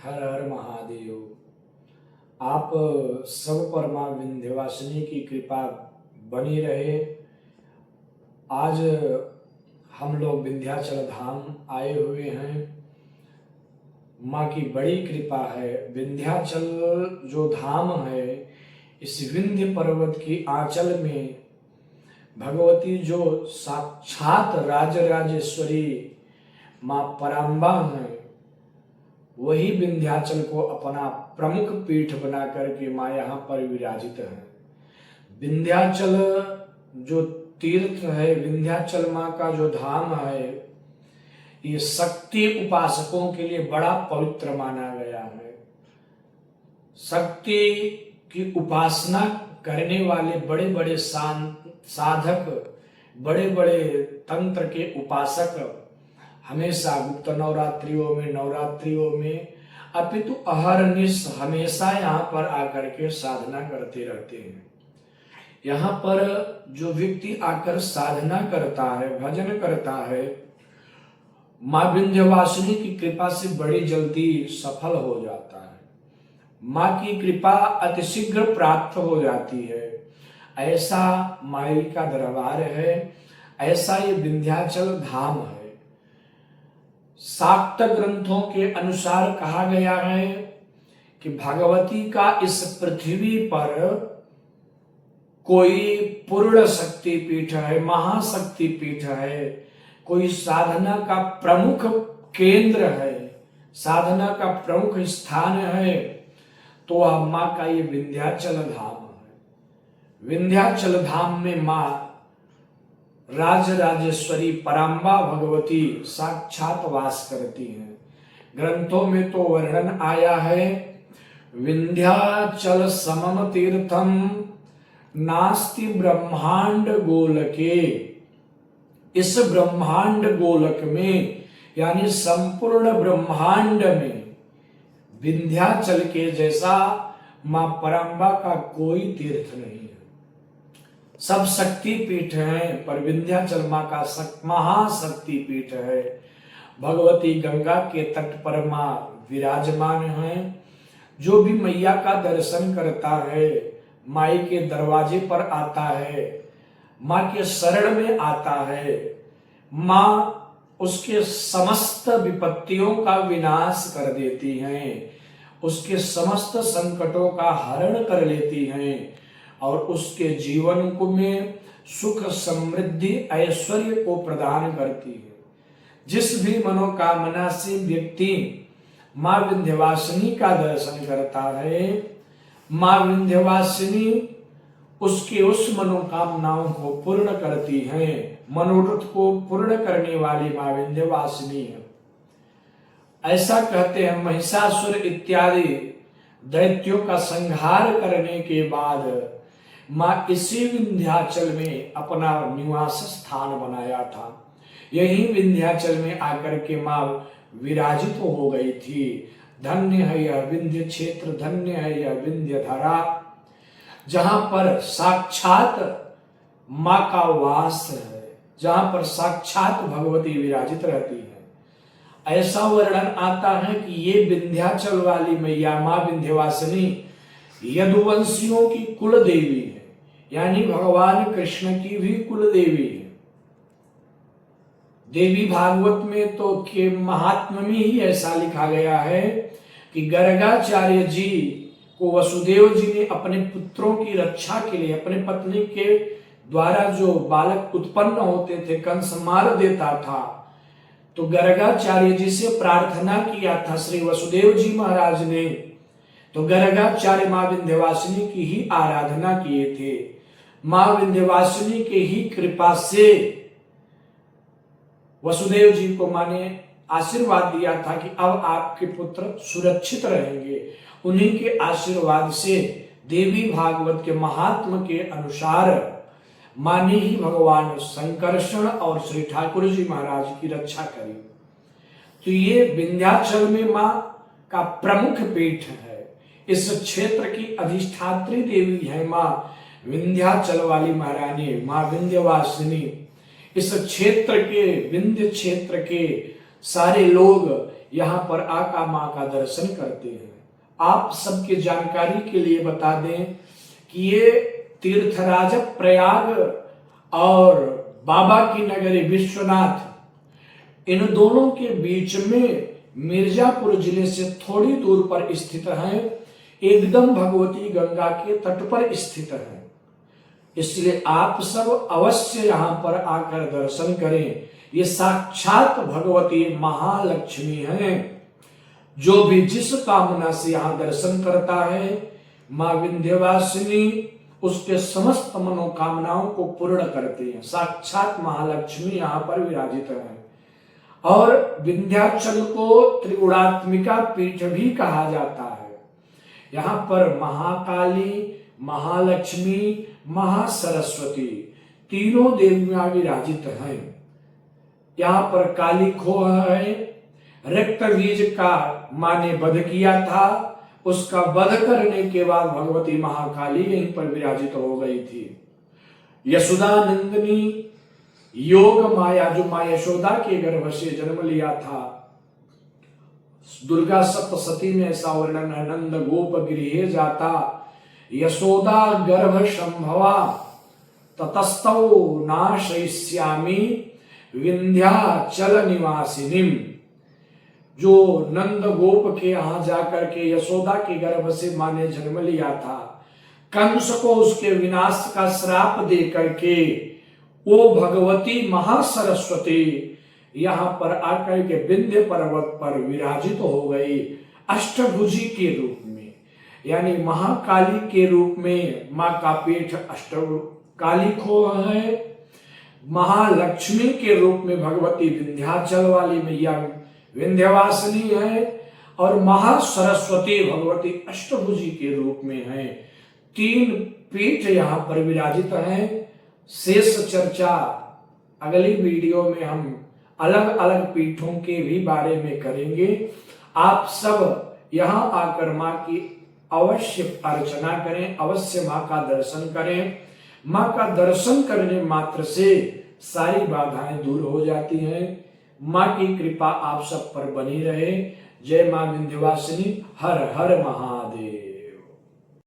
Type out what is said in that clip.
हर हर महादेव। आप सब पर मां विंध्यवासिनी की कृपा बनी रहे। आज हम लोग विंध्याचल धाम आए हुए हैं। मां की बड़ी कृपा है। विंध्याचल जो धाम है, इस विंध्य पर्वत की आंचल में भगवती जो साक्षात राजराजेश्वरी मां पराम्बा हैं, वही विंध्याचल को अपना प्रमुख पीठ बना करके मां यहाँ पर विराजित है। विंध्याचल जो तीर्थ है, विंध्याचल मां का जो धाम है, ये शक्ति उपासकों के लिए बड़ा पवित्र माना गया है। शक्ति की उपासना करने वाले बड़े बड़े साधक, बड़े बड़े तंत्र के उपासक हमेशा गुप्त नवरात्रियों में अपितु अहरनिश हमेशा यहाँ पर आकर के साधना करते रहते हैं। यहाँ पर जो व्यक्ति आकर साधना करता है, भजन करता है, मां विंध्यवासिनी की कृपा से बड़ी जल्दी सफल हो जाता है। मां की कृपा अतिशीघ्र प्राप्त हो जाती है। ऐसा माई का दरबार है, ऐसा ये विंध्याचल धाम है। शाक्त ग्रंथों के अनुसार कहा गया है कि भगवती का इस पृथ्वी पर कोई पूर्ण शक्ति पीठ है, महाशक्ति पीठ है, कोई साधना का प्रमुख केंद्र है, साधना का प्रमुख स्थान है, तो वह मां का ये विंध्याचल धाम है। विंध्याचल धाम में मां राजराजेश्वरी पराम्बा भगवती साक्षात वास करती हैं। ग्रंथों में तो वर्णन आया है, विंध्याचल समम तीर्थम नास्ति ब्रह्मांड गोलके। इस ब्रह्मांड गोलक में यानी संपूर्ण ब्रह्मांड में विंध्याचल के जैसा मां पराम्बा का कोई तीर्थ नहीं है। सब शक्ति पीठ है, पर विंध्याचल मां का महाशक्ति पीठ है। भगवती गंगा के तट पर मां विराजमान है। जो भी मैया का दर्शन करता है, माई के दरवाजे पर आता है, मां के शरण में आता है, मां उसके समस्त विपत्तियों का विनाश कर देती हैं, उसके समस्त संकटों का हरण कर लेती हैं और उसके जीवन को में सुख समृद्धि ऐश्वर्य को प्रदान करती है। जिस भी मनोकामना से व्यक्ति मां विंध्यवासिनी का दर्शन करता है, मां विंध्यवासिनी उसकी उस मनोकामनाओं को पूर्ण करती है। मनोरथ को पूर्ण करने वाली मां विंध्यवासिनी है। ऐसा कहते हैं, महिषासुर इत्यादि दैत्यों का संहार करने के बाद मां इसी विंध्याचल में अपना निवास स्थान बनाया था। यही विंध्याचल में आकर के मां विराजित हो गई थी। धन्य है यह विंध्य क्षेत्र, धन्य है यह विंध्य धरा, जहां पर साक्षात मां का वास है, जहां पर साक्षात भगवती विराजित रहती है। ऐसा वर्णन आता है कि ये विंध्याचल वाली मैया मां विंध्यवासिनी यदुवंशियों की कुल देवी है, यानी भगवान कृष्ण की भी कुल देवी है। देवी भागवत में तो के महात्म्य में ही ऐसा लिखा गया है कि गर्गाचार्य जी को वसुदेव जी ने अपने पुत्रों की रक्षा के लिए, अपने पत्नी के द्वारा जो बालक उत्पन्न होते थे, कंस मार देता था, तो गर्गाचार्य जी से प्रार्थना किया था श्री वसुदेव जी महाराज ने। तो गर्गाचार्य मां विंध्यवासिनी की ही आराधना किए थे। मां विंध्यवासिनी के ही कृपा से वसुदेव जी को मां ने आशीर्वाद दिया था कि अब आपके पुत्र सुरक्षित रहेंगे। उन्हीं के आशीर्वाद से देवी भागवत के महात्म के अनुसार मां ने ही भगवान संकर्षण और श्री ठाकुर जी महाराज की रक्षा करी। तो ये विंध्याचल में मां का प्रमुख पीठ है। इस क्षेत्र की अधिष्ठात्री देवी है मां विंध्याचल वाली महारानी, मां विंध्यवासिनी। इस क्षेत्र के, विंध्य क्षेत्र के सारे लोग यहाँ पर आका माँ का दर्शन करते हैं। आप सबके जानकारी के लिए बता दें कि ये तीर्थराज प्रयाग और बाबा की नगरी विश्वनाथ, इन दोनों के बीच में मिर्जापुर जिले से थोड़ी दूर पर स्थित है, एकदम भगवती गंगा के तट पर स्थित है। इसलिए आप सब अवश्य यहाँ पर आकर दर्शन करें। ये साक्षात भगवती महालक्ष्मी हैं। जो भी जिस कामना से यहाँ दर्शन करता है, माँ विंध्यवासिनी उसके समस्त मनोकामनाओं को पूर्ण करती है। साक्षात महालक्ष्मी यहाँ पर विराजित है। और विंध्याचल को त्रिगुणात्मिका पीठ भी कहा जाता है। यहाँ पर महाकाली, महालक्ष्मी, महासरस्वती तीनों देवियां विराजित हैं। यहाँ पर काली खोह है। रक्त बीज का मां ने वध किया था, उसका वध करने के बाद भगवती महाकाली यहीं पर विराजित हो गई थी। यशोदा नंदिनी योग माया, जो मां यशोदा के गर्भ से जन्म लिया था। दुर्गा सप्तशती में ऐसा वर्णन है, नंद गोप गृहे जाता यशोदा गर्भ संभवा ततस्तौ नाशयिष्यामि विंध्याचल निवासिनीम। जो नंद गोप के यहां जाकर के यशोदा के गर्भ से मां ने जन्म लिया था, कंस को उसके विनाश का श्राप दे करके वो भगवती महासरस्वती यहाँ पर आकर के विंध्य पर्वत पर विराजित हो गई अष्टभुजी के रूप में, यानी महाकाली के रूप में। माँ का पीठ काली खोह है। महालक्ष्मी के रूप में भगवती विंध्याचल वाली मैया विंध्यवासिनी है। और महासरस्वती भगवती अष्टभुजी के रूप में है। तीन पीठ यहाँ पर विराजित हैं। शेष चर्चा अगली वीडियो में हम अलग अलग पीठों के भी बारे में करेंगे। आप सब यहाँ आकर माँ की अवश्य अर्चना करें, अवश्य माँ का दर्शन करें। माँ का दर्शन करने मात्र से सारी बाधाएं दूर हो जाती हैं। माँ की कृपा आप सब पर बनी रहे। जय माँ विंध्यवासिनी। हर हर महादेव।